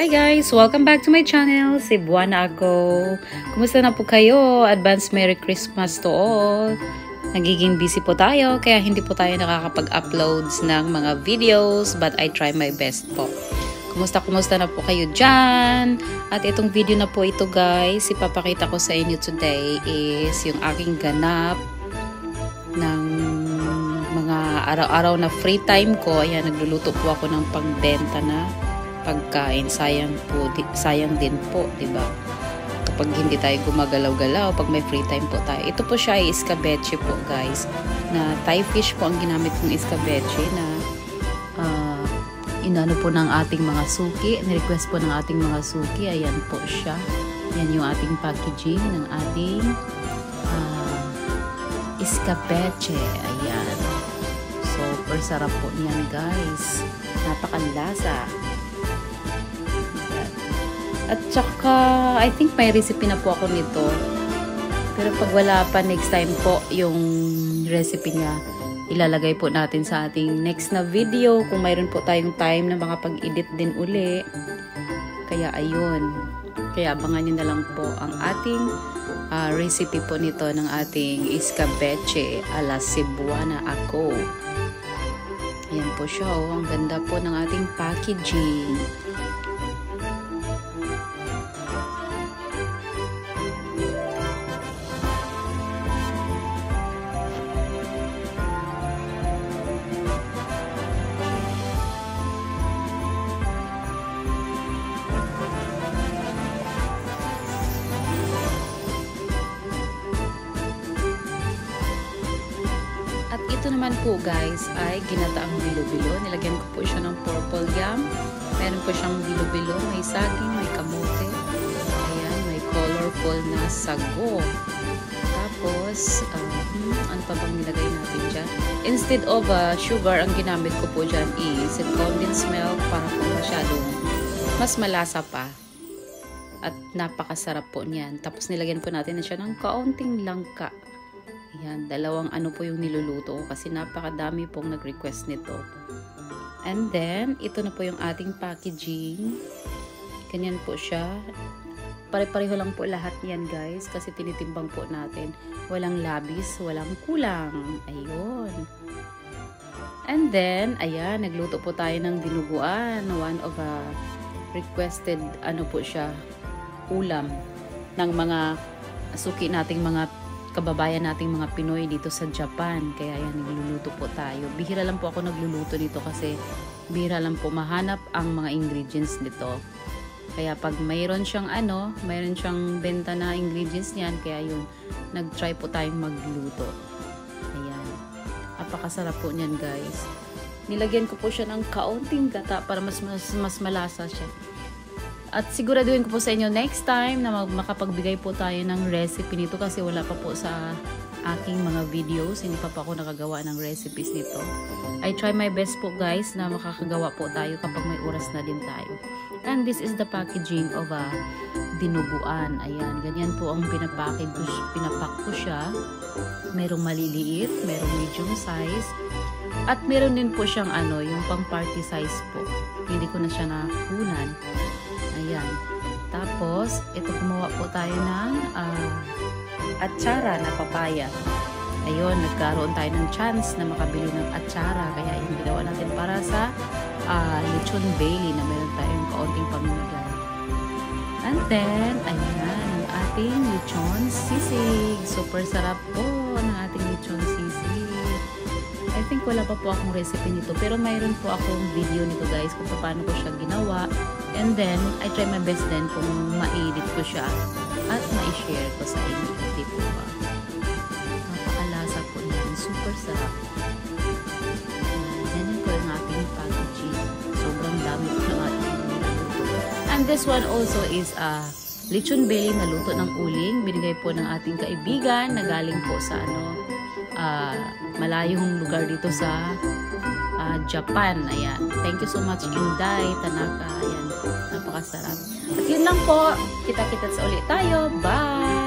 Hi guys! Welcome back to my channel. Cebuana ako. Kumusta na po kayo? Advance Merry Christmas to all. Nagiging busy po tayo kaya hindi po tayo nakakapag-uploads ng mga videos but I try my best po. Kumusta na po kayo dyan? At itong video na po ito guys, ipapakita ko sa inyo today is yung aking ganap ng mga araw-araw na free time ko. Ayan, nagluluto po ako ng pangbenta na pagkain. Sayang din po, diba? Kapag hindi tayo gumagalaw-galaw, pag may free time po tayo. Ito po siya ay escabeche po guys, na Thai fish po ang ginamit kong escabeche na inano po ng ating mga suki, ni-request po ng ating mga suki. Ayan po siya. Yan yung ating packaging ng ating escabeche. Ayan. Super sarap po niyan guys. Napakalasa. At saka, I think may recipe na po ako nito. Pero pag wala pa, next time po, yung recipe niya, ilalagay po natin sa ating next na video. Kung mayroon po tayong time na makapag-edit din uli. Kaya ayun. Kaya abangan nyo na lang po ang ating recipe po nito ng ating escabeche ala Cebuana ako. Ayan po siya. Oh. Ang ganda po ng ating packaging. At ito naman po guys ay ginataang bilo-bilo. Nilagyan ko po siya ng purple yam. Meron po siyang bilo-bilo. May saging, may kamote. Ayan, may colorful na sago. Tapos, ano pa bang nilagay natin dyan? Instead of sugar, ang ginamit ko po dyan is condensed milk para po masyadong mas malasa pa. At napakasarap po niyan. Tapos nilagyan po natin na siya ng kaunting langka. Ayan, dalawang ano po yung niluluto ko kasi napakadami pong nag-request nito. And then, ito na po yung ating packaging. Ganyan po siya. Pare-pareho lang po lahat yan guys kasi tinitimbang po natin. Walang labis, walang kulang. Ayun. And then, ayan, nagluto po tayo ng dinuguan. One of requested, ano po siya, ulam ng mga suki nating mga kababayan nating mga Pinoy dito sa Japan. Kaya yan, nagluluto po tayo. Bihira lang po ako nagluluto nito kasi bihira lang po mahanap ang mga ingredients nito. Kaya pag mayroon siyang mayroon siyang benta na ingredients niyan, kaya yun, nag-try po tayong magluto. Ayan. Napakasarap po niyan guys. Nilagyan ko po siya ng kaunting gata para mas malasa siya. At siguraduhin ko po sa inyo next time na makapagbigay po tayo ng recipe nito kasi wala pa po sa aking mga videos. Hindi pa ako nakagawa ng recipes nito. I try my best po guys na makakagawa po tayo kapag may oras na din tayo. And this is the packaging of dinuguan. Ayan, ganyan po ang pinapak ko siya. Merong maliliit, merong medium size. At meron din po siyang yung pang party size po. Hindi ko na siya nakunan. Ayan. Tapos, ito gumawa po tayo ng atsara na papaya. Ayun, nagkaroon tayo ng chance na makabili ng atsara. Kaya yung ginawa natin para sa lechon Bailey na meron tayong kaunting pamimigay. And then, ayan, ang ating lechon sisig. Super sarap po ng ating lechon sisig. I think wala pa po akong recipe nito pero mayroon po akong video nito guys kung paano ko siya ginawa. And then, I try my best din kung ma-edit ko siya at ma-share ko sa inyo. Hindi po ba? Napakalasa po niyan. Super sarap. Yan po yung ating packaging. Sobrang dami po ng ating niluto. And this one also is lechon Bailey na luto ng uling. Binigay po ng ating kaibigan na galing po sa malayong lugar dito sa Japan. Ayan. Thank you so much Inday Tanaka. Ayan. Napakasarap. At yun lang po. Kita-kita sa ulit tayo. Bye!